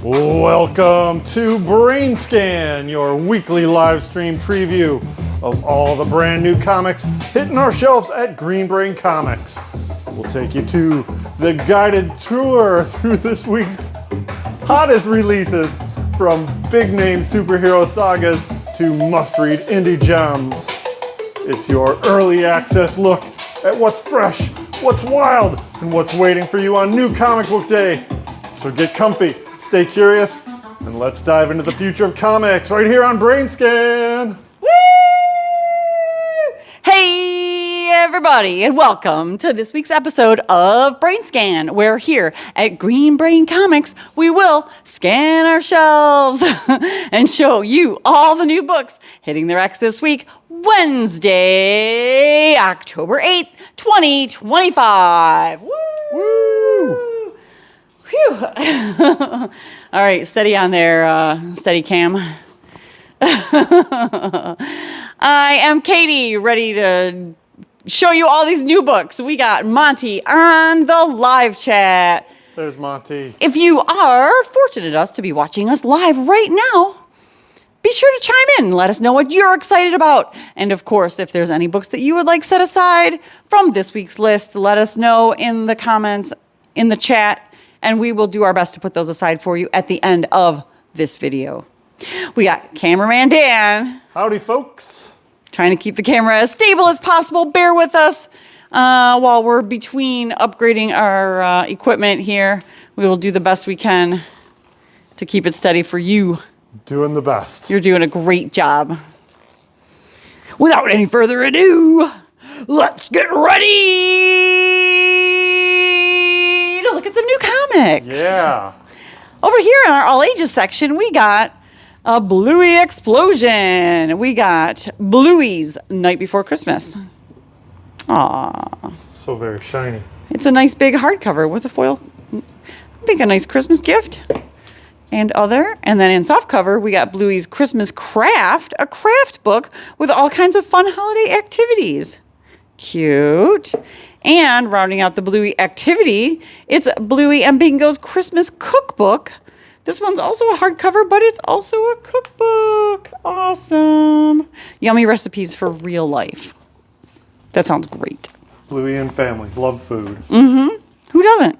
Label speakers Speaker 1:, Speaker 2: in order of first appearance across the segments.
Speaker 1: Welcome to BrainScan, your weekly live stream preview of all the brand new comics hitting our shelves at Green Brain Comics. We'll take you to the guided tour through this week's hottest releases, from big name superhero sagas to must-read indie gems. It's your early access look at what's fresh, what's wild, and what's waiting for you on New Comic Book Day. So get comfy, stay curious, and let's dive into the future of comics right here on BrainScan.
Speaker 2: Woo! Hey everybody, and welcome to this week's episode of BrainScan, where here at Green Brain Comics we will scan our shelves and show you all the new books hitting the racks this week, Wednesday, October 8th, 2025. Woo! Woo! Phew. All right, steady on there, steady cam. I am Katie, ready to show you all these new books. We got Monty on the live chat.
Speaker 1: There's Monty.
Speaker 2: If you are fortunate enough to be watching us live right now, be sure to chime in and let us know what you're excited about. And of course, if there's any books that you would like set aside from this week's list, let us know in the comments, in the chat, and we will do our best to put those aside for you at the end of this video. We got cameraman Dan.
Speaker 1: Howdy, folks.
Speaker 2: Trying to keep the camera as stable as possible. Bear with us while we're between upgrading our equipment here. We will do the best we can to keep it steady for you.
Speaker 1: Doing the best.
Speaker 2: You're doing a great job. Without any further ado, let's get ready to look at some new comics.
Speaker 1: Yeah.
Speaker 2: Over here in our all ages section, we got a Bluey explosion. We got Bluey's Night Before Christmas. Aww.
Speaker 1: So very shiny.
Speaker 2: It's a nice big hardcover with a foil. I think a nice Christmas gift. And other. And then in softcover, we got Bluey's Christmas Craft, a craft book with all kinds of fun holiday activities. Cute. And rounding out the Bluey activity, it's Bluey and Bingo's Christmas Cookbook. This one's also a hardcover, but it's also a cookbook. Awesome. Yummy recipes for real life. That sounds great.
Speaker 1: Bluey and family love food.
Speaker 2: Mm-hmm. Who doesn't?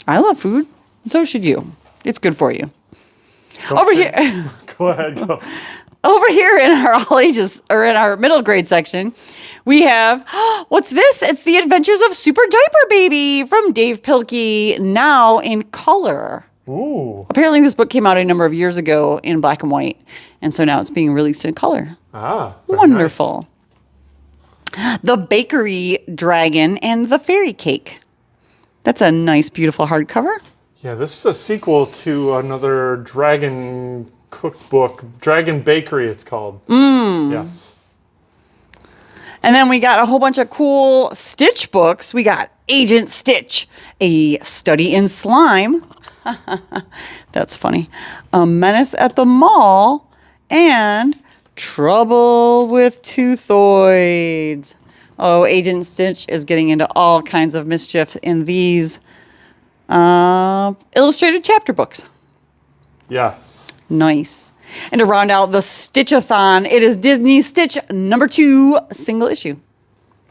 Speaker 2: I love food. So should you. It's good for you. Here.
Speaker 1: Go ahead, go.
Speaker 2: Over here in our all ages, or in our middle grade section, we have, what's this? It's The Adventures of Super Diaper Baby from Dave Pilkey, now in color.
Speaker 1: Ooh.
Speaker 2: Apparently this book came out a number of years ago in black and white, and so now it's being released in color.
Speaker 1: Ah,
Speaker 2: wonderful. Nice. The Bakery Dragon and the Fairy Cake. That's a nice, beautiful hardcover.
Speaker 1: Yeah, this is a sequel to another dragon cookbook, Dragon Bakery it's called. Yes.
Speaker 2: And then we got a whole bunch of cool Stitch books. We got Agent Stitch, A Study in Slime. That's funny. A Menace at the Mall, and Trouble with Toothoids. Oh, Agent Stitch is getting into all kinds of mischief in these illustrated chapter books.
Speaker 1: Yes.
Speaker 2: Nice. And to round out the Stitchathon, it is Disney Stitch #2 single issue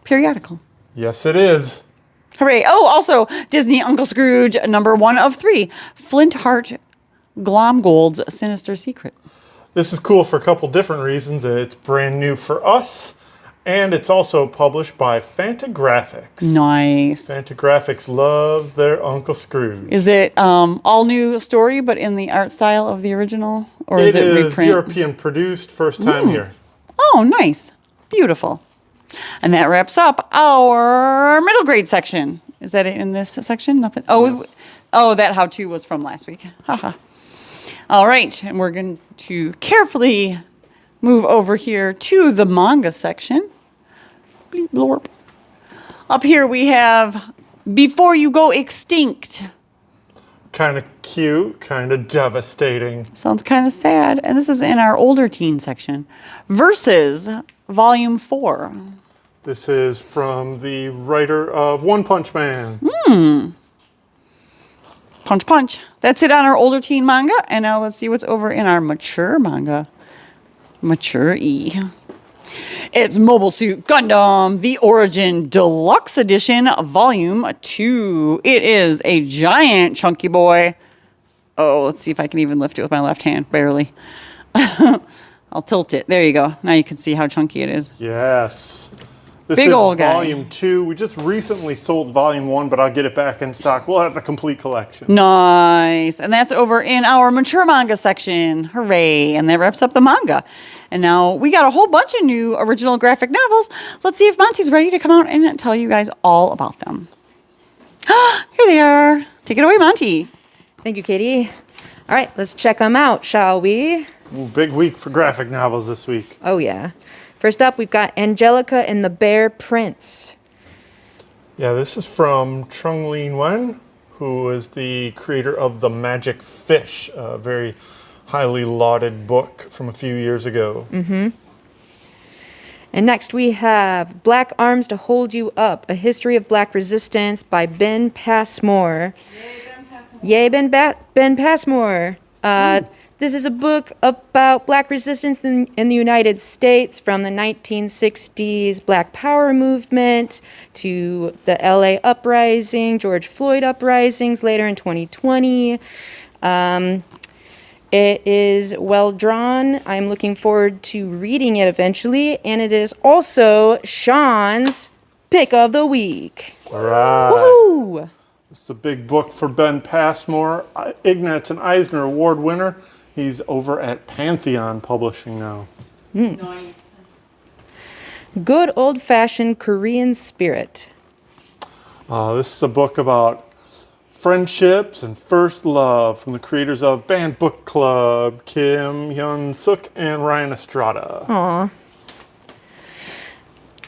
Speaker 2: periodical.
Speaker 1: Yes, it is.
Speaker 2: Hooray. Oh, also Disney Uncle Scrooge #1 of 3, Flintheart Glomgold's Sinister Secret.
Speaker 1: This is cool for a couple different reasons. It's brand new for us, and it's also published by Fantagraphics.
Speaker 2: Nice.
Speaker 1: Fantagraphics loves their Uncle Scrooge.
Speaker 2: Is it all new story, but in the art style of the original? Or is it reprint?
Speaker 1: It is European produced, first time here.
Speaker 2: Oh, nice. Beautiful. And that wraps up our middle grade section. Is that it in this section? Nothing. Oh,
Speaker 1: yes.
Speaker 2: That how-to was from last week. Haha. All right, and we're going to carefully move over here to the manga section. Bleep blorp. Up here we have Before You Go Extinct.
Speaker 1: Kind of cute, kind of devastating.
Speaker 2: Sounds kind of sad. And this is in our older teen section. Versus Volume 4.
Speaker 1: This is from the writer of One Punch Man.
Speaker 2: Punch, punch. That's it on our older teen manga. And now let's see what's over in our mature manga. Mature E. It's Mobile Suit Gundam, The Origin Deluxe Edition, Volume 2. It is a giant chunky boy. Oh, let's see if I can even lift it with my left hand. Barely. I'll tilt it. There you go. Now you can see how chunky it is.
Speaker 1: Yes. This
Speaker 2: Big
Speaker 1: is
Speaker 2: old guy.
Speaker 1: Volume 2. We just recently sold Volume 1, but I'll get it back in stock. We'll have the complete collection.
Speaker 2: Nice. And that's over in our mature manga section. Hooray. And that wraps up the manga. And now we got a whole bunch of new original graphic novels. Let's see if Monty's ready to come out and tell you guys all about them. Here they are. Take it away, Monty.
Speaker 3: Thank you, Katie. All right, let's check them out, shall we?
Speaker 1: Ooh, big week for graphic novels this week.
Speaker 3: Oh, yeah. First up, we've got Angelica and the Bear Prince.
Speaker 1: Yeah, this is from Chung Lin Wen, who is the creator of The Magic Fish, a very highly lauded book from a few years ago.
Speaker 3: Mm-hmm. And next we have Black Arms to Hold You Up, A History of Black Resistance by Ben Passmore. Yay, Ben Passmore. This is a book about black resistance in the United States from the 1960s Black Power movement to the LA uprising, George Floyd uprisings later in 2020. It is well drawn. I'm looking forward to reading it eventually. And it is also Sean's pick of the week.
Speaker 1: All right.
Speaker 3: Woo!
Speaker 1: It's a big book for Ben Passmore, Ignatz and Eisner Award winner. He's over at Pantheon Publishing now.
Speaker 2: Nice.
Speaker 3: Good old-fashioned Korean spirit.
Speaker 1: This is a book about friendships and first love from the creators of Banned Book Club, Kim Hyun-suk and Ryan Estrada.
Speaker 3: Aw.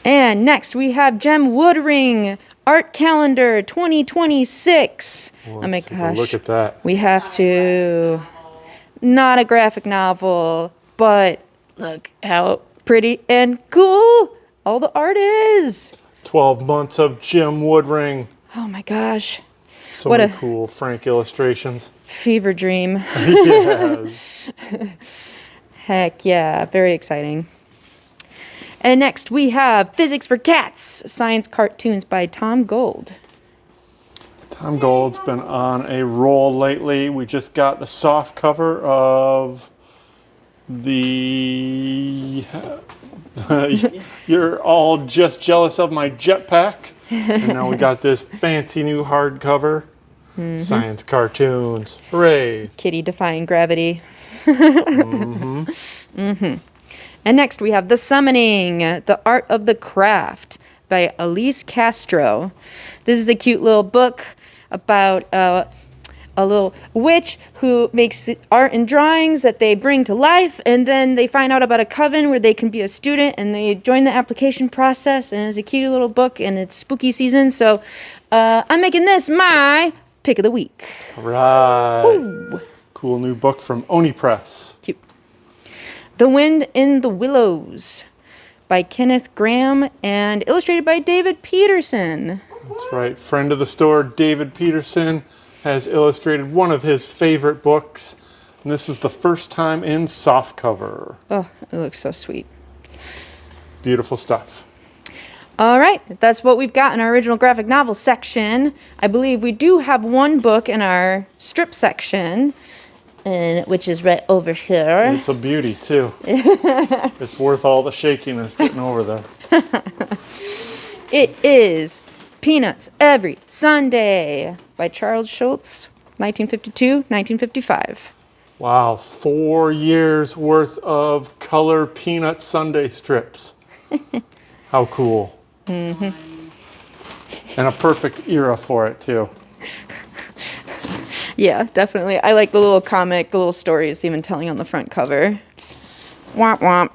Speaker 3: And next we have Jem Woodring, Art Calendar 2026.
Speaker 1: Well,
Speaker 3: Oh my
Speaker 1: let's take a
Speaker 3: gosh.
Speaker 1: look at that.
Speaker 3: We have to. Not a graphic novel, but look how pretty and cool all the art is.
Speaker 1: 12 months of Jim Woodring.
Speaker 3: Oh my gosh.
Speaker 1: So
Speaker 3: What
Speaker 1: many
Speaker 3: a-
Speaker 1: cool Frank illustrations.
Speaker 3: Fever dream.
Speaker 1: Yes.
Speaker 3: Heck yeah, very exciting. And next we have Physics for Cats, Science Cartoons by Tom Gold.
Speaker 1: Tom Gold's been on a roll lately. We just got the soft cover of the You're All Just Jealous of My Jetpack. And now we got this fancy new hardcover. Science cartoons. Hooray.
Speaker 3: Kitty defying gravity. And next we have The Summoning, The Art of the Craft by Elise Castro. This is a cute little book about a little witch who makes art and drawings that they bring to life, and then they find out about a coven where they can be a student, and they join the application process, and it's a cute little book, and it's spooky season, so I'm making this my pick of the week.
Speaker 1: Right.
Speaker 3: Ooh.
Speaker 1: Cool new book from Oni Press.
Speaker 3: Cute. The Wind in the Willows by Kenneth Graham and illustrated by David Peterson.
Speaker 1: That's right. Friend of the store, David Peterson, has illustrated one of his favorite books. And this is the first time in softcover.
Speaker 3: Oh, it looks so sweet.
Speaker 1: Beautiful stuff.
Speaker 3: All right, that's what we've got in our original graphic novel section. I believe we do have one book in our strip section, which is right over here.
Speaker 1: It's a beauty, too. It's worth all the shakiness getting over there.
Speaker 3: It is Peanuts Every Sunday by Charles Schultz, 1952-1955.
Speaker 1: Wow, 4 years worth of color Peanut Sunday strips. How cool. And a perfect era for it, too.
Speaker 3: Yeah, definitely. I like the little comic, the little stories even telling on the front cover. Womp womp.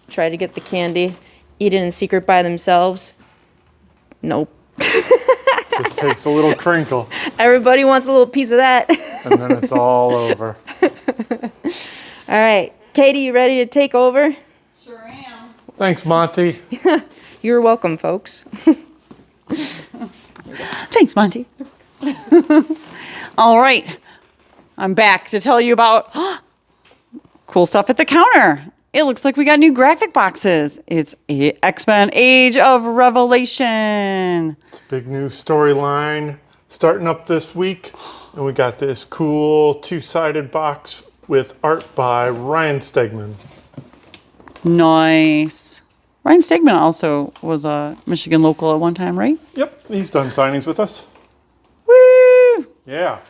Speaker 3: Try to get the candy. Eat it in secret by themselves. Nope.
Speaker 1: Just takes a little crinkle,
Speaker 3: Everybody wants a little piece of that.
Speaker 1: and then it's all over.
Speaker 3: All right. Katie, you ready to take over?
Speaker 2: Sure am.
Speaker 1: Thanks, Monty.
Speaker 3: You're welcome, folks.
Speaker 2: Thanks, Monty. All right. I'm back to tell you about cool stuff at the counter. It looks like we got new graphic boxes. It's X-Men Age of Revelation.
Speaker 1: It's a big new storyline starting up this week. And we got this cool two-sided box with art by Ryan Stegman.
Speaker 2: Nice. Ryan Stegman also was a Michigan local at one time, right?
Speaker 1: Yep, he's done signings with us.
Speaker 2: Woo!
Speaker 1: Yeah.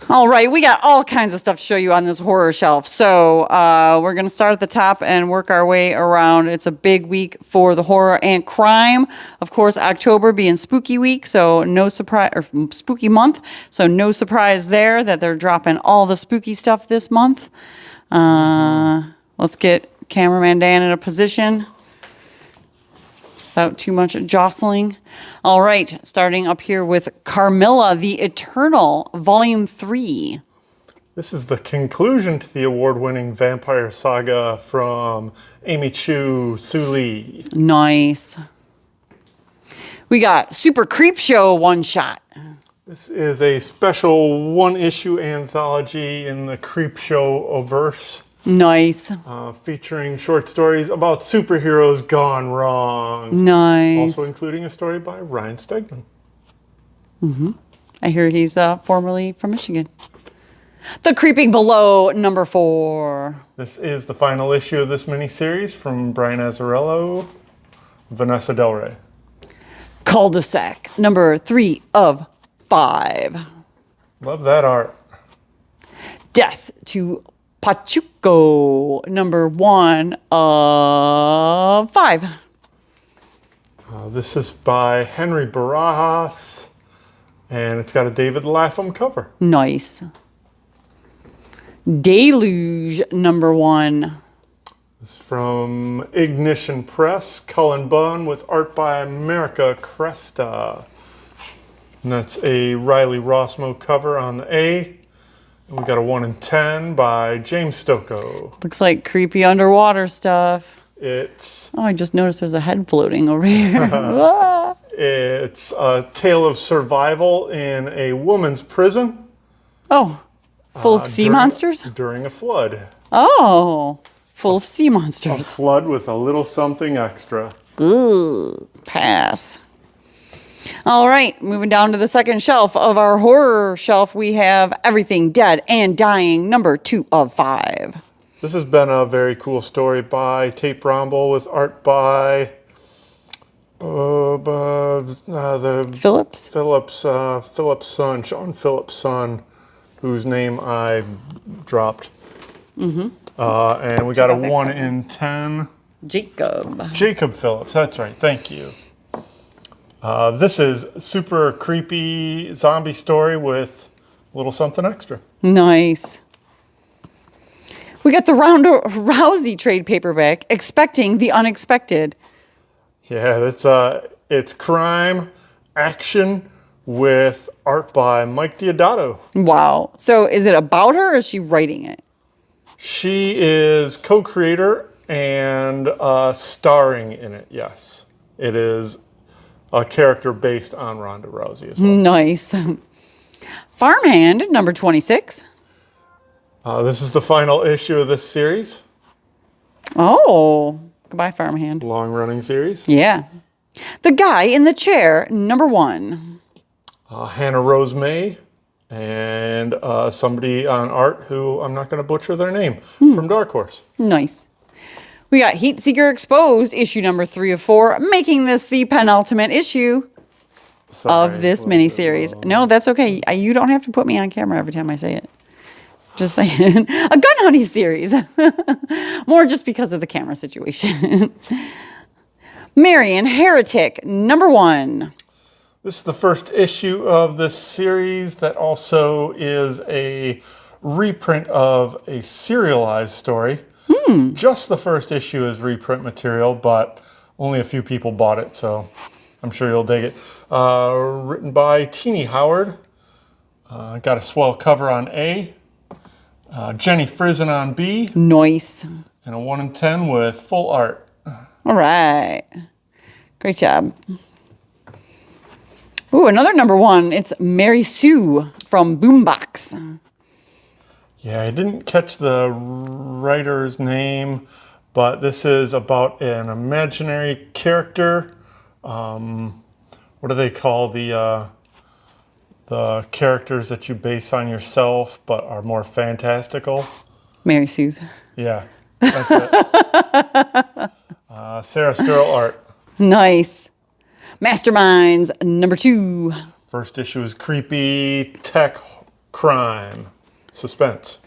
Speaker 2: All right, we got all kinds of stuff to show you on this horror shelf. So we're going to start at the top and work our way around. It's a big week for the horror and crime. Of course, October being spooky week, so no surprise, or spooky month. So no surprise there that they're dropping all the spooky stuff this month. Let's get cameraman Dan in a position without too much jostling. All right, starting up here with Carmilla the Eternal, Volume 3.
Speaker 1: This is the conclusion to the award-winning vampire saga from Amy Chu Soo Lee.
Speaker 2: Nice. We got Super Creep Show one-shot.
Speaker 1: This is a special one-issue anthology in the Creep Show-verse.
Speaker 2: Nice.
Speaker 1: Featuring short stories about superheroes gone wrong.
Speaker 2: Nice.
Speaker 1: Also including a story by Ryan Stegman.
Speaker 2: I hear he's formerly from Michigan. The Creeping Below, number 4.
Speaker 1: This is the final issue of this miniseries from Brian Azzarello, Vanessa Del Rey.
Speaker 2: Cul-de-sac, number 3 of 5.
Speaker 1: Love that art.
Speaker 2: Death to Pachuco, number 1 of 5.
Speaker 1: This is by Henry Barajas, and it's got a David Lapham cover.
Speaker 2: Nice. Deluge, number 1.
Speaker 1: This is from Ignition Press, Cullen Bunn, with art by America Cresta. And that's a Riley Rossmo cover on the A. And we got a 1 in 10 by James Stocco.
Speaker 2: Looks like creepy underwater stuff.
Speaker 1: It's
Speaker 2: Oh, I just noticed there's a head floating over here.
Speaker 1: it's a tale of survival in a woman's prison.
Speaker 2: Oh, full of sea monsters?
Speaker 1: During a flood.
Speaker 2: Oh, full of sea
Speaker 1: A
Speaker 2: monsters.
Speaker 1: flood with a little something extra.
Speaker 2: Ugh, pass. All right, moving down to the second shelf of our horror shelf, we have Everything Dead and Dying, number 2 of 5.
Speaker 1: This has been a very cool story by Tate Bromble with art by the
Speaker 2: Phillips?
Speaker 1: Phillips' son, Sean Phillips' son, whose name I dropped. And we got a 1 in 10.
Speaker 2: Jacob
Speaker 1: Phillips, that's right, thank you. This is super creepy zombie story with a little something extra.
Speaker 2: Nice. We got the Ronda Rousey trade paperback, Expecting the Unexpected.
Speaker 1: Yeah, it's crime action with art by Mike Diodato.
Speaker 2: Wow. So is it about her or is she writing it?
Speaker 1: She is co-creator and starring in it, yes. It is a character based on Ronda Rousey as well.
Speaker 2: Nice. Farmhand, number 26.
Speaker 1: This is the final issue of this series.
Speaker 2: Oh, goodbye, Farmhand.
Speaker 1: Long-running series.
Speaker 2: Yeah. The Guy in the Chair, number 1.
Speaker 1: Hannah Rose May and somebody on art who I'm not going to butcher their name, from Dark Horse.
Speaker 2: Nice. We got Heat Seeker Exposed, issue number 3 of 4, making this the penultimate issue of this miniseries. No, that's okay. You don't have to put me on camera every time I say it. Just saying. A gun hunting series. More just because of the camera situation. Marion Heretic, number 1.
Speaker 1: This is the first issue of this series that also is a reprint of a serialized story. Just the first issue is reprint material, but only a few people bought it, so I'm sure you'll dig it. Written by Teenie Howard. Got a swell cover on A. Jenny Frizen on B.
Speaker 2: Nice.
Speaker 1: And a 1 in 10 with full art.
Speaker 2: All right. Great job. Ooh, another number one. It's Mary Sue from Boombox.
Speaker 1: Yeah, I didn't catch the writer's name, but this is about an imaginary character. What do they call the characters that you base on yourself but are more fantastical?
Speaker 2: Mary Sue's.
Speaker 1: Yeah, that's it. Sarah Sterl art.
Speaker 2: Nice. Masterminds, number 2.
Speaker 1: First issue is creepy tech crime. Suspense.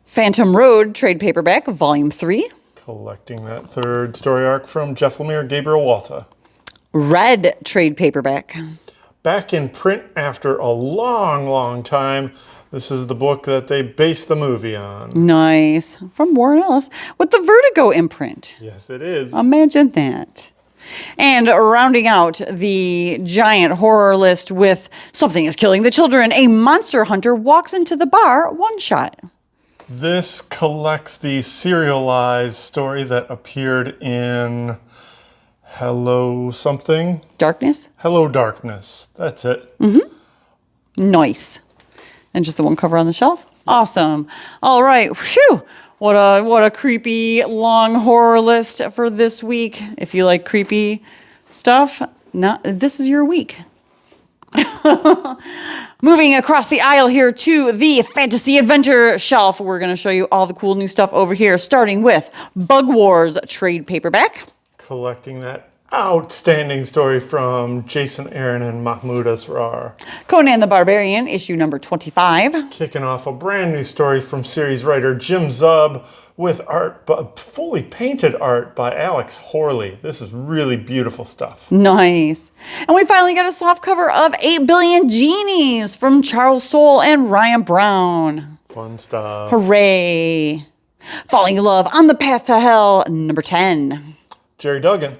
Speaker 2: Phantom Road, trade paperback, volume 3.
Speaker 1: Collecting that third story arc from Jeff Lemire, Gabriel Walta.
Speaker 2: Red, trade paperback.
Speaker 1: Back in print after a long, long time. This is the book that they based the movie on.
Speaker 2: Nice. From Warren Ellis with the Vertigo imprint.
Speaker 1: Yes, it is.
Speaker 2: Imagine that. And rounding out the giant horror list with Something is Killing the Children, a monster hunter walks into the bar, one shot.
Speaker 1: This collects the serialized story that appeared in Hello something?
Speaker 2: Darkness?
Speaker 1: Hello Darkness. That's it.
Speaker 2: Nice. And just the one cover on the shelf? Awesome. All right. Whew. What a creepy long horror list for this week. If you like creepy stuff, this is your week. Moving across the aisle here to the Fantasy Adventure shelf. We're going to show you all the cool new stuff over here, starting with Bug Wars trade paperback.
Speaker 1: Collecting that outstanding story from Jason Aaron and Mahmoud Asrar.
Speaker 2: Conan the Barbarian, issue number 25.
Speaker 1: Kicking off a brand new story from series writer Jim Zub with art, but fully painted art by Alex Horley. This is really beautiful stuff.
Speaker 2: Nice. And we finally got a soft cover of 8 Billion Genies from Charles Soule and Ryan Brown.
Speaker 1: Fun stuff.
Speaker 2: Hooray. Falling in Love on the Path to Hell, number 10.
Speaker 1: Jerry Duggan.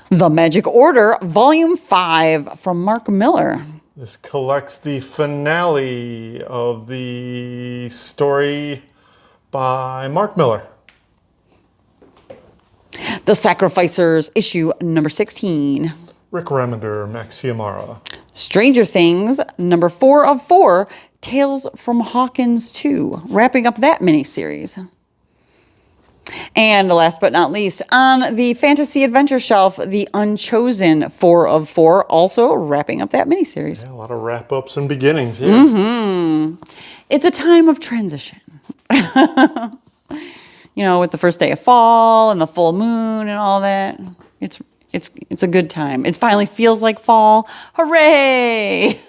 Speaker 2: The Magic Order, volume 5 from Mark Miller.
Speaker 1: This collects the finale of the story by Mark Miller.
Speaker 2: The Sacrificers, issue number 16.
Speaker 1: Rick Remender, Max Fiumara.
Speaker 2: Stranger Things, number 4 of 4, Tales from Hawkins 2, wrapping up that miniseries. And last but not least, on the Fantasy Adventure shelf, The Unchosen 4 of 4, also wrapping up that miniseries.
Speaker 1: Yeah, a lot of wrap-ups and beginnings here.
Speaker 2: It's a time of transition. You know, with the first day of fall and the full moon and all that. It's a good time. It finally feels like fall. Hooray!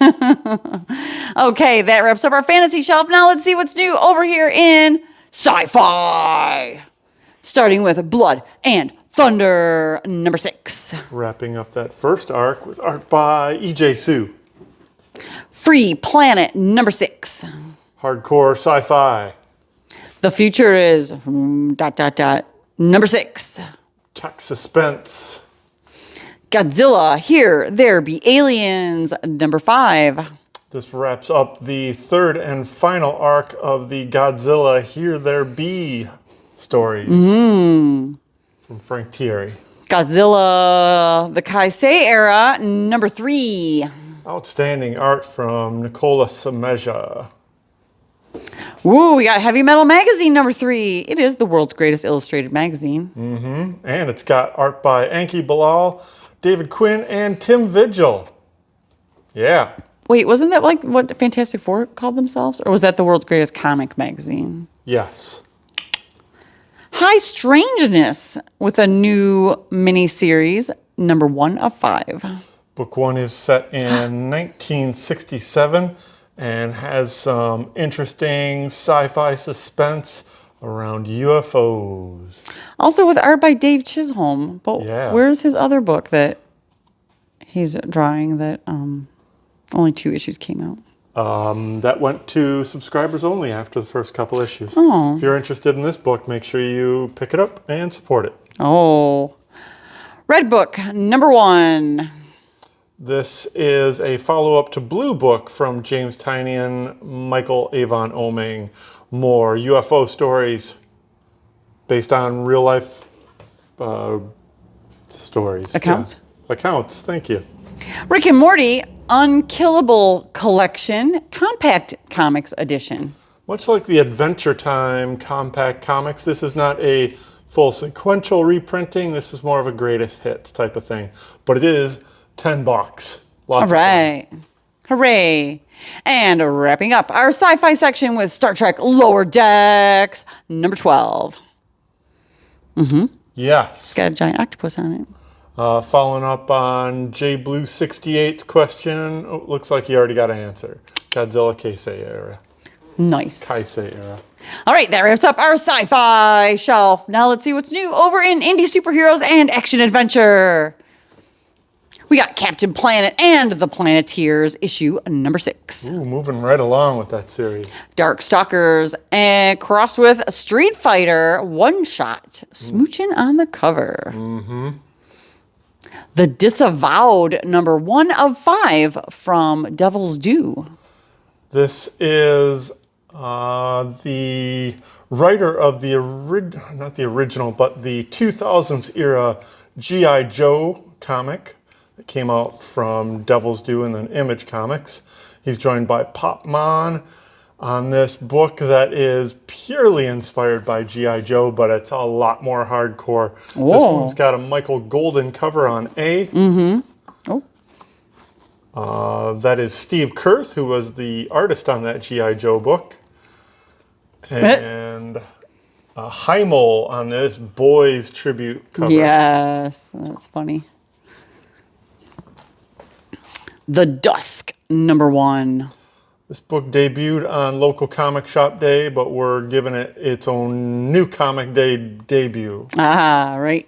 Speaker 2: Okay, that wraps up our fantasy shelf. Now let's see what's new over here in sci-fi. Starting with Blood and Thunder, number 6.
Speaker 1: Wrapping up that first arc with art by E.J. Sue.
Speaker 2: Free Planet, number 6.
Speaker 1: Hardcore sci-fi.
Speaker 2: The Future is ... number 6.
Speaker 1: Tech suspense.
Speaker 2: Godzilla, Here There Be Aliens, number 5.
Speaker 1: This wraps up the third and final arc of the Godzilla Here There Be stories from Frank Thierry.
Speaker 2: Godzilla, the Kaisei era, number 3.
Speaker 1: Outstanding art from Nicola Semeja.
Speaker 2: Woo, we got Heavy Metal Magazine, number 3. It is the world's greatest illustrated magazine.
Speaker 1: And it's got art by Anki Bilal, David Quinn, and Tim Vigil. Yeah.
Speaker 2: Wait, wasn't that like what Fantastic Four called themselves? Or was that the world's greatest comic magazine?
Speaker 1: Yes.
Speaker 2: High Strangeness with a new mini-series, number 1 of 5.
Speaker 1: Book 1 is set in 1967 and has some interesting sci-fi suspense around UFOs.
Speaker 2: Also with art by Dave Chisholm. But
Speaker 1: Yeah.
Speaker 2: where's his other book that he's drawing that only 2 issues came out?
Speaker 1: That went to subscribers only after the first couple issues.
Speaker 2: Oh.
Speaker 1: If you're interested in this book, make sure you pick it up and support it.
Speaker 2: Oh. Red Book, number 1.
Speaker 1: This is a follow-up to Blue Book from James Tynion, Michael Avon Oeming. More UFO stories based on real-life stories.
Speaker 2: Accounts?
Speaker 1: That counts. Thank you.
Speaker 2: Rick and Morty Unkillable Collection Compact Comics Edition.
Speaker 1: Much like the Adventure Time Compact Comics, this is not a full sequential reprinting. This is more of a greatest hits type of thing. But it is $10. Lots
Speaker 2: All right. Hooray. And wrapping up our sci-fi section with Star Trek Lower Decks, number 12.
Speaker 1: Yes.
Speaker 2: It's got a giant octopus on it.
Speaker 1: Following up on J Blue 68's question, looks like he already got an answer. Godzilla Keisei era.
Speaker 2: Nice.
Speaker 1: Kaisei era.
Speaker 2: All right, that wraps up our sci-fi shelf. Now let's see what's new over in indie superheroes and action adventure. We got Captain Planet and the Planeteers, issue number 6.
Speaker 1: Ooh, moving right along with that series.
Speaker 2: Dark Stalkers and crossed with Street Fighter one-shot, smooching on the cover. The Disavowed, number 1 of 5 from Devil's Due.
Speaker 1: This is the writer of the not the original, but the 2000s era G.I. Joe comic that came out from Devil's Due and then Image Comics. He's joined by Popmon on this book that is purely inspired by G.I. Joe, but it's a lot more hardcore.
Speaker 2: Whoa.
Speaker 1: This one's got a Michael Golden cover on A. That is Steve Kurth, who was the artist on that G.I. Joe book. And Heimel on this boys tribute cover.
Speaker 2: Yes, that's funny. The Dusk, number 1.
Speaker 1: This book debuted on local comic shop day, but we're giving it its own new comic day debut.
Speaker 2: Ah, right.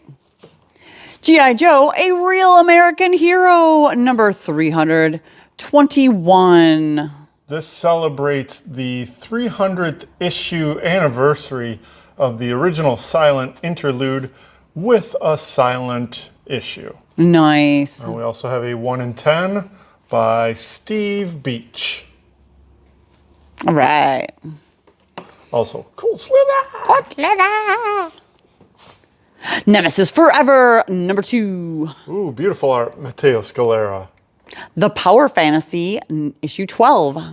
Speaker 2: G.I. Joe, A Real American Hero, number 321.
Speaker 1: This celebrates the 300th issue anniversary of the original silent interlude with a silent issue.
Speaker 2: Nice.
Speaker 1: And we also have a 1 in 10 by Steve Beach.
Speaker 2: All right.
Speaker 1: Also, Cold Slither.
Speaker 2: Cold Slither. Nemesis Forever, number 2.
Speaker 1: Ooh, beautiful art, Matteo Scalera.
Speaker 2: The Power Fantasy, issue 12.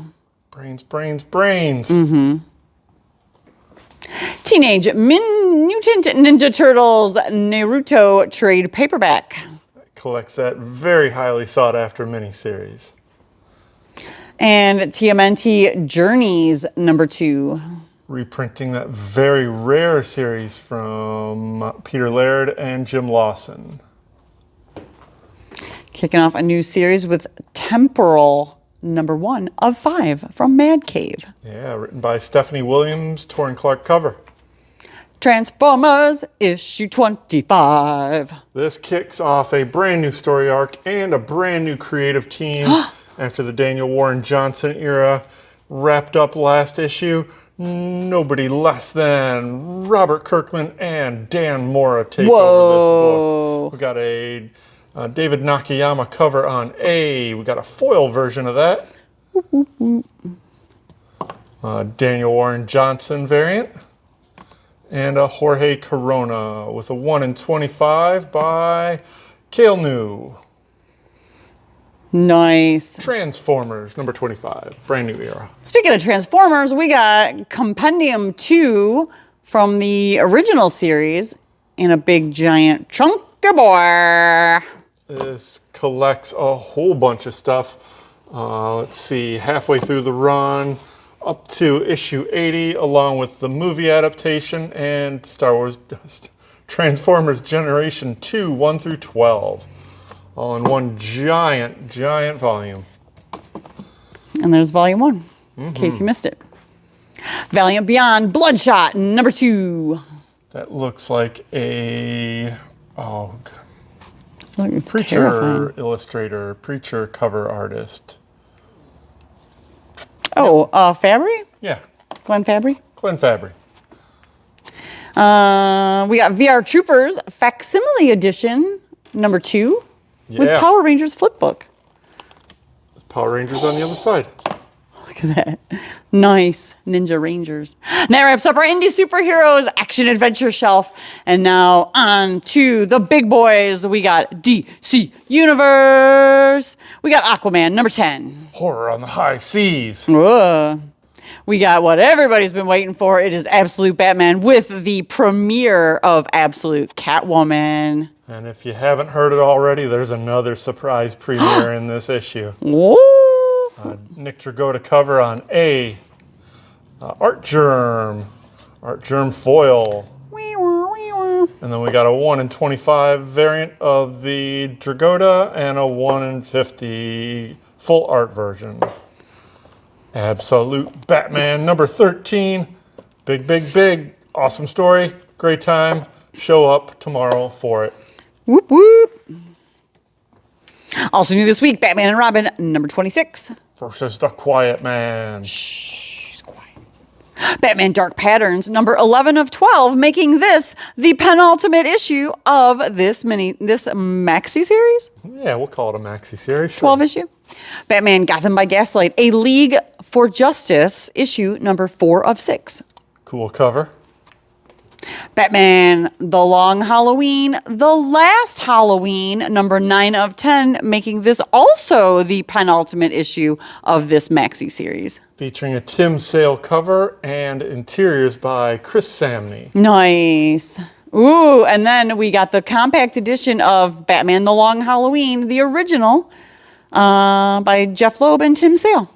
Speaker 1: Brains, brains, brains.
Speaker 2: Teenage Mutant Ninja Turtles Naruto trade paperback.
Speaker 1: Collects that very highly sought after miniseries.
Speaker 2: And TMNT Journeys, number 2.
Speaker 1: Reprinting that very rare series from Peter Laird and Jim Lawson.
Speaker 2: Kicking off a new series with Temporal, number 1 of 5 from Mad Cave.
Speaker 1: Yeah, written by Stephanie Williams, Torrin Clark cover.
Speaker 2: Transformers, issue 25.
Speaker 1: This kicks off a brand new story arc and a brand new creative team after the Daniel Warren Johnson era wrapped up last issue. Nobody less than Robert Kirkman and Dan Mora take over this book. We got a David Nakayama cover on A. We got a foil version of that. Daniel Warren Johnson variant. And a Jorge Corona with a 1 in 25 by Cale New.
Speaker 2: Nice.
Speaker 1: Transformers, number 25, brand new era.
Speaker 2: Speaking of Transformers, we got Compendium 2 from the original series in a big giant chunky boy.
Speaker 1: This collects a whole bunch of stuff. Let's see, halfway through the run, up to issue 80, along with the movie adaptation and Star Wars Transformers Generation 2, 1 through 12. All in one giant, giant volume.
Speaker 2: And there's volume 1, in case you missed it. Valiant Beyond Bloodshot, number 2.
Speaker 1: That looks like a
Speaker 2: Look, it's
Speaker 1: Preacher
Speaker 2: terrifying.
Speaker 1: illustrator, Preacher cover artist.
Speaker 2: Oh, Fabry?
Speaker 1: Yeah,
Speaker 2: Glenn Fabry?
Speaker 1: Glenn Fabry.
Speaker 2: We got VR Troopers Facsimile Edition, number 2, with
Speaker 1: Yeah.
Speaker 2: Power Rangers Flipbook.
Speaker 1: Power Rangers on the other side.
Speaker 2: Look at that. Nice. Ninja Rangers. And that wraps up our indie superheroes action adventure shelf. And now on to the big boys. We got DC Universe. We got Aquaman, number 10.
Speaker 1: Horror on the high seas.
Speaker 2: Whoa. We got what everybody's been waiting for. It is Absolute Batman with the premiere of Absolute Catwoman.
Speaker 1: And if you haven't heard it already, there's another surprise premiere in this issue.
Speaker 2: Whoa.
Speaker 1: Nick Dragotta cover on A. Art Germ foil. And then we got a 1 in 25 variant of the Dragotta and a 1 in 50 full art version. Absolute Batman number 13. Big, big, big. Awesome story. Great time. Show up tomorrow for it.
Speaker 2: Whoop, whoop. Also new this week, Batman and Robin, number 26.
Speaker 1: Versus the Quiet Man.
Speaker 2: Shh, quiet. Batman Dark Patterns, number 11 of 12, making this the penultimate issue of this maxi series.
Speaker 1: Yeah, we'll call it a maxi series. Sure.
Speaker 2: 12 issue. Batman Gotham by Gaslight, A League for Justice, issue number 4 of 6.
Speaker 1: Cool cover.
Speaker 2: Batman The Long Halloween, The Last Halloween, number 9 of 10, making this also the penultimate issue of this maxi series.
Speaker 1: Featuring a Tim Sale cover and interiors by Chris Samney.
Speaker 2: Nice. Ooh, and then we got the compact edition of Batman The Long Halloween, the original, by Jeff Loeb and Tim Sale.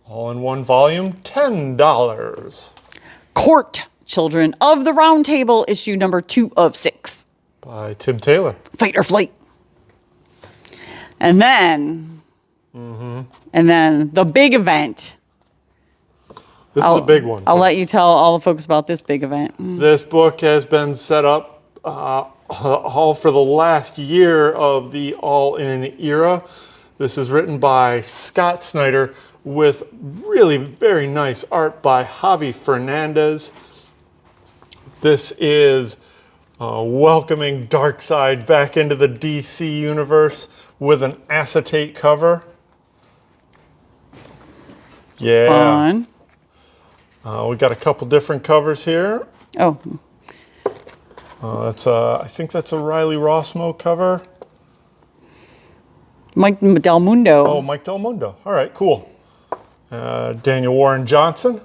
Speaker 1: All in one volume, $10.
Speaker 2: Court Children of the Round Table, issue number 2 of 6.
Speaker 1: By Tim Taylor.
Speaker 2: Fight or Flight. And then, the big event.
Speaker 1: This is a big one.
Speaker 2: I'll let you tell all the folks about this big event.
Speaker 1: This book has been set up all for the last year of the All-In era. This is written by Scott Snyder with really very nice art by Javi Fernandez. This is welcoming Darkseid back into the DC universe with an acetate cover. Yeah.
Speaker 2: Fun.
Speaker 1: We got a couple different covers here.
Speaker 2: Oh.
Speaker 1: I think that's a Riley Rossmo cover.
Speaker 2: Mike Del Mundo.
Speaker 1: Oh, Mike Del Mundo. All right, cool. Daniel Warren Johnson.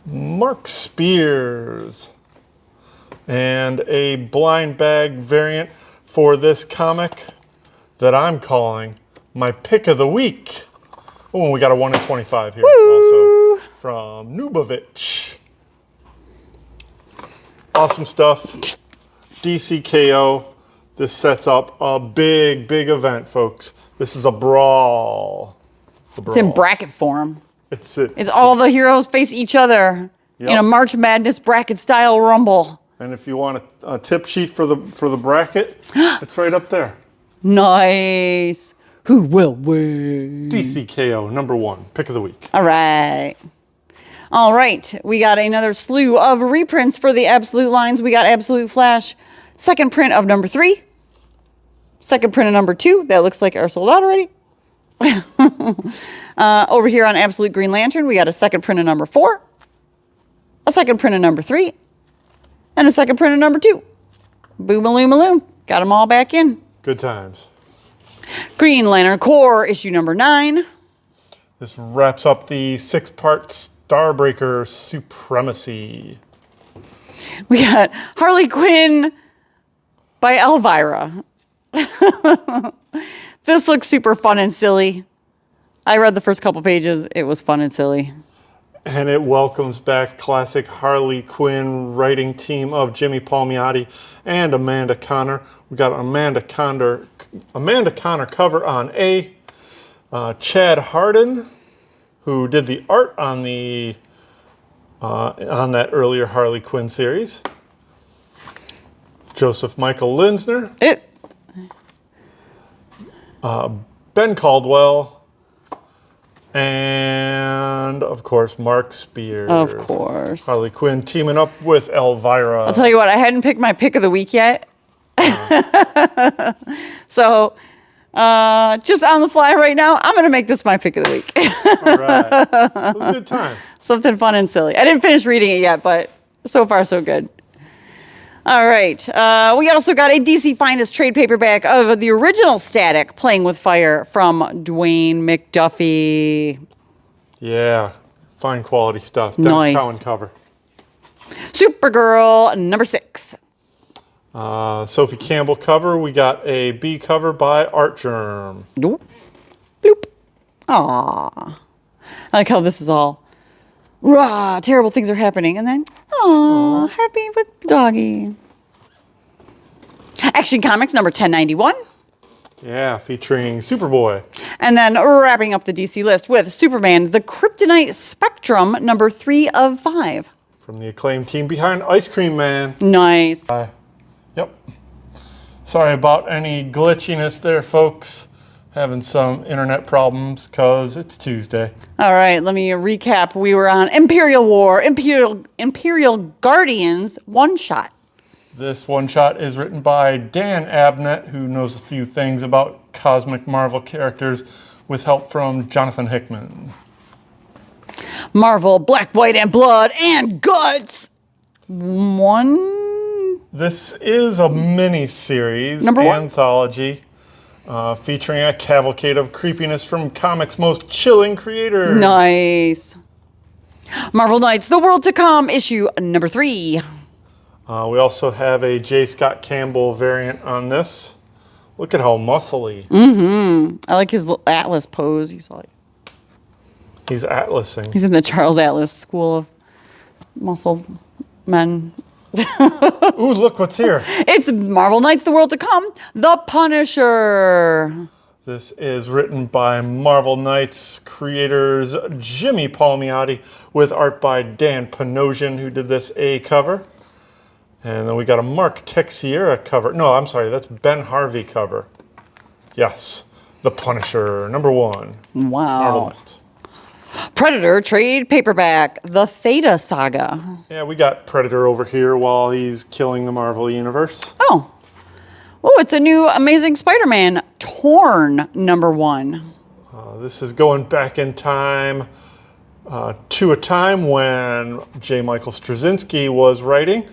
Speaker 1: Mark Spears. And a blind bag variant for this comic that I'm calling my pick of the week. Oh, and we got a 1 in 25 here also from Nubovich. Awesome stuff. DCKO. This sets up a big, big event, folks. This is a brawl.
Speaker 2: It's in bracket form.
Speaker 1: It's
Speaker 2: all the heroes face each other in a March Madness bracket style rumble.
Speaker 1: And if you want a tip sheet for the bracket, it's right up there.
Speaker 2: Nice. Who will win?
Speaker 1: DCKO number 1, pick of the week.
Speaker 2: All right. All right. We got another slew of reprints for the Absolute lines. We got Absolute Flash, second print of number 3. Second print of number 2. That looks like are sold out already. Over here on Absolute Green Lantern, we got a second print of number 4. A second print of number 3. And a second print of number 2. Boom-a-loom-a-loom. Got them all back in.
Speaker 1: Good times.
Speaker 2: Green Lantern Corps, issue number 9.
Speaker 1: This wraps up the 6-part Starbreaker Supremacy.
Speaker 2: We got Harley Quinn by Elvira. This looks super fun and silly. I read the first couple pages. It was fun and silly.
Speaker 1: And it welcomes back classic Harley Quinn writing team of Jimmy Palmiotti and Amanda Connor. We got Amanda Connor cover on A. Chad Hardin, who did the art on that earlier Harley Quinn series. Joseph Michael Linsner. Ben Caldwell. And, of course, Mark Spears.
Speaker 2: Of course.
Speaker 1: Harley Quinn teaming up with Elvira.
Speaker 2: I'll tell you what, I hadn't picked my pick of the week yet. So, Just on the fly right now, I'm going to make this my pick of the week.
Speaker 1: All right. It was a good time.
Speaker 2: Something fun and silly. I didn't finish reading it yet, but so far so good. All right. We also got a DC Finest trade paperback of the original Static, Playing with Fire, from Dwayne McDuffie.
Speaker 1: Yeah. Fine quality stuff. Dennis
Speaker 2: Nice.
Speaker 1: Cowan cover.
Speaker 2: Supergirl, number 6.
Speaker 1: Sophie Campbell cover. We got a B cover by Art Germ.
Speaker 2: Nope. Bloop. Aww. I like how this is all, rah, terrible things are happening. And then, aww, happy with doggy. Action Comics, number 1091.
Speaker 1: Yeah, featuring Superboy.
Speaker 2: And then wrapping up the DC list with Superman, the Kryptonite Spectrum, number 3 of 5.
Speaker 1: From the acclaimed team behind Ice Cream Man.
Speaker 2: Nice.
Speaker 1: Yep. Sorry about any glitchiness there, folks. Having some internet problems because it's Tuesday.
Speaker 2: All right, let me recap. We were on Imperial War, Imperial Guardians, one shot.
Speaker 1: This one shot is written by Dan Abnett, who knows a few things about cosmic Marvel characters, with help from Jonathan Hickman.
Speaker 2: Marvel, Black, White, and Blood, and Guts. One.
Speaker 1: This is a mini-series
Speaker 2: Number 1?
Speaker 1: anthology featuring a cavalcade of creepiness from comics' most chilling creators.
Speaker 2: Nice. Marvel Knights, The World to Come, issue number 3.
Speaker 1: We also have a J. Scott Campbell variant on this. Look at how muscly.
Speaker 2: I like his little Atlas pose. He's
Speaker 1: Atlasing.
Speaker 2: He's in the Charles Atlas School of Muscle Men.
Speaker 1: Ooh, look what's here.
Speaker 2: It's Marvel Knights, The World to Come, The Punisher.
Speaker 1: This is written by Marvel Knights creators Jimmy Palmiotti with art by Dan Panosian, who did this A cover. And then we got a Mark Texiera cover. No, I'm sorry, that's Ben Harvey cover. Yes, The Punisher, number 1.
Speaker 2: Wow.
Speaker 1: Marvel Knights.
Speaker 2: Predator trade paperback, The Theta Saga.
Speaker 1: Yeah, we got Predator over here while he's killing the Marvel Universe.
Speaker 2: Oh, it's a new Amazing Spider-Man, Torn, number 1.
Speaker 1: This is going back in time to a time when J. Michael Straczynski was writing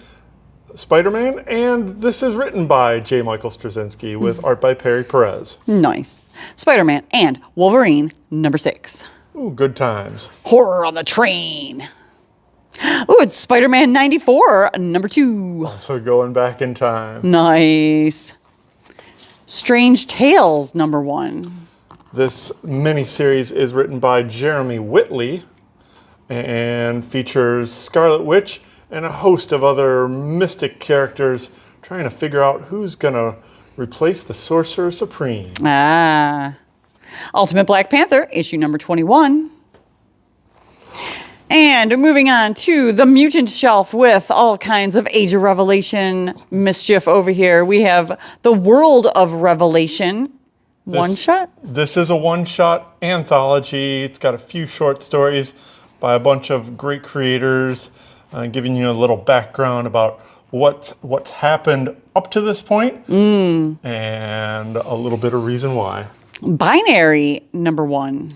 Speaker 1: Spider-Man, and this is written by J. Michael Straczynski with art by Perry Perez.
Speaker 2: Nice. Spider-Man and Wolverine, number 6.
Speaker 1: Ooh, good times.
Speaker 2: Horror on the Train. Ooh, it's Spider-Man 94, number 2.
Speaker 1: So going back in time.
Speaker 2: Nice. Strange Tales, number 1.
Speaker 1: This miniseries is written by Jeremy Whitley and features Scarlet Witch and a host of other mystic characters trying to figure out who's going to replace the Sorcerer Supreme.
Speaker 2: Ultimate Black Panther, issue number 21. And moving on to the mutant shelf with all kinds of Age of Revelation mischief over here. We have the World of Revelation, one shot.
Speaker 1: This is a one-shot anthology. It's got a few short stories by a bunch of great creators, giving you a little background about what's happened up to this point, and a little bit of reason why.
Speaker 2: Binary, number 1.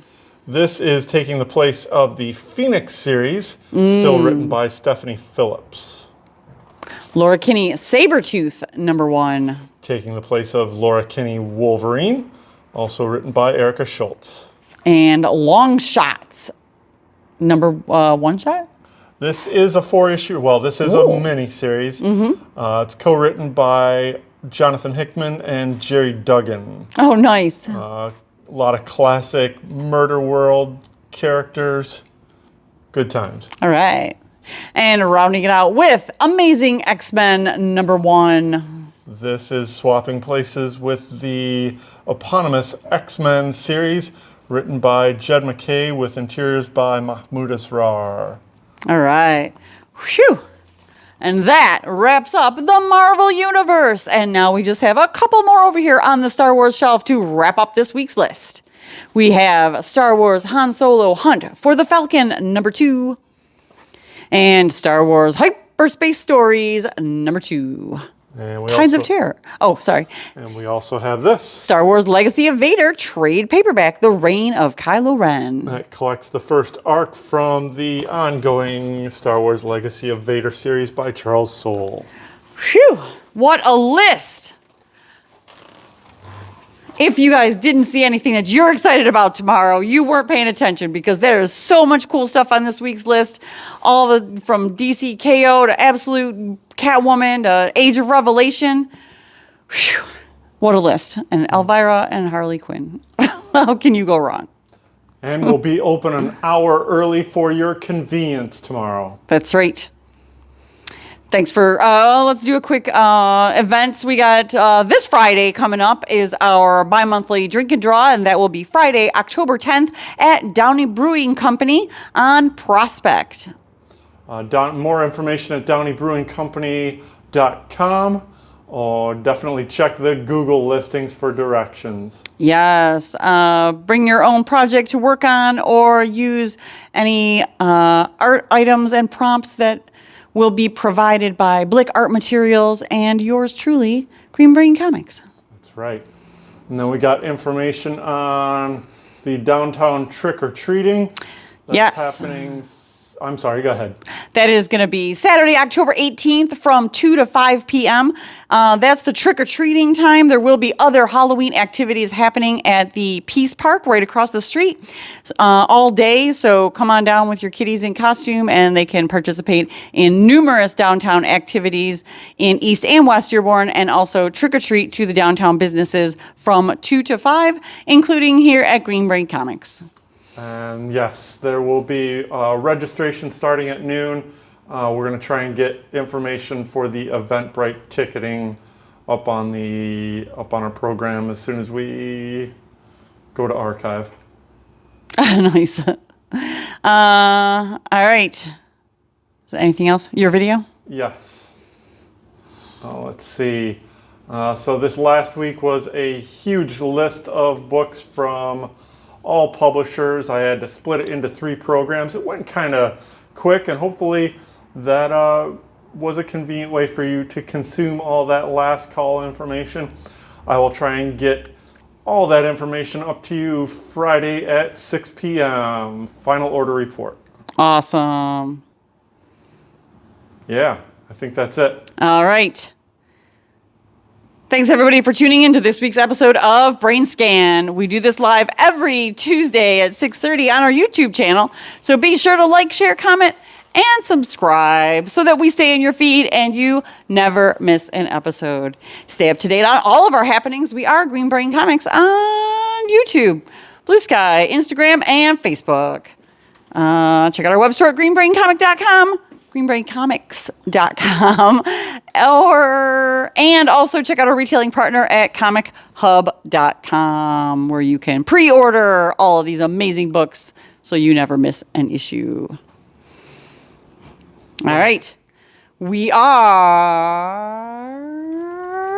Speaker 1: This is taking the place of the Phoenix series, still written by Stephanie Phillips.
Speaker 2: Laura Kinney, Sabretooth, number 1.
Speaker 1: Taking the place of Laura Kinney Wolverine, also written by Erica Schultz.
Speaker 2: And Long Shots, number 1 shot?
Speaker 1: This is a 4-issue, well, this is a mini-series. It's co-written by Jonathan Hickman and Jerry Duggan.
Speaker 2: Oh, nice.
Speaker 1: A lot of classic Murder World characters. Good times.
Speaker 2: All right. And rounding it out with Amazing X-Men, number 1.
Speaker 1: This is swapping places with the eponymous X-Men series, written by Jed McKay with interiors by Mahmoud Asrar.
Speaker 2: All right. Whew. And that wraps up the Marvel Universe. And now we just have a couple more over here on the Star Wars shelf to wrap up this week's list. We have Star Wars Han Solo Hunt for the Falcon, number 2. And Star Wars Hyperspace Stories, number 2.
Speaker 1: And we
Speaker 2: Tides
Speaker 1: also,
Speaker 2: of Terror. Oh, sorry.
Speaker 1: And we also have this.
Speaker 2: Star Wars Legacy of Vader trade paperback, The Reign of Kylo Ren.
Speaker 1: That collects the first arc from the ongoing Star Wars Legacy of Vader series by Charles Soule.
Speaker 2: Phew, what a list. If you guys didn't see anything that you're excited about tomorrow, you weren't paying attention because there is so much cool stuff on this week's list. All the from DC KO to Absolute Catwoman to Age of Revelation. Whew, what a list. And Elvira and Harley Quinn. How can you go wrong?
Speaker 1: And we'll be open an hour early for your convenience tomorrow.
Speaker 2: That's right. Thanks for, let's do a quick events. We got this Friday coming up is our bi-monthly drink and draw, and that will be Friday, October 10th at Downey Brewing Company on Prospect.
Speaker 1: More information at downeybrewingcompany.com, or definitely check the Google listings for directions.
Speaker 2: Yes, bring your own project to work on or use any art items and prompts that will be provided by Blick Art Materials and yours truly, Green Brain Comics.
Speaker 1: That's right. And then we got information on the downtown trick-or-treating. That's happening. I'm sorry, go ahead.
Speaker 2: That is going to be Saturday, October 18th from 2 to 5 p.m. That's the trick-or-treating time. There will be other Halloween activities happening at the Peace Park right across the street all day. So come on down with your kiddies in costume and they can participate in numerous downtown activities in East and West Dearborn, and also trick-or-treat to the downtown businesses from 2 to 5, including here at Green Brain Comics.
Speaker 1: And yes, there will be registration starting at noon. We're going to try and get information for the Eventbrite ticketing up on our program as soon as we go to archive.
Speaker 2: Nice. All right. Is there anything else? Your video?
Speaker 1: Yes. Let's see. So this last week was a huge list of books from all publishers. I had to split it into 3 programs. It went kind of quick, and hopefully that was a convenient way for you to consume all that last call information. I will try and get all that information up to you Friday at 6 p.m. Final order report.
Speaker 2: Awesome.
Speaker 1: Yeah, I think that's it.
Speaker 2: All right. Thanks, everybody, for tuning in to this week's episode of BrainScan. We do this live every Tuesday at 6:30 on our YouTube channel. So be sure to like, share, comment, and subscribe so that we stay in your feed and you never miss an episode. Stay up to date on all of our happenings. We are Green Brain Comics on YouTube, Blue Sky, Instagram, and Facebook. Check out our web store at greenbraincomic.com. greenbraincomics.com, and also check out our retailing partner at COMICHUB.com, where you can pre-order all of these amazing books so you never miss an issue. All right. We are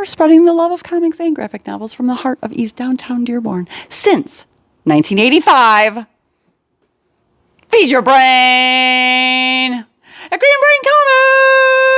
Speaker 2: spreading the love of comics and graphic novels from the heart of East Downtown Dearborn since 1985. Feed your brain! A Green Brain Comics!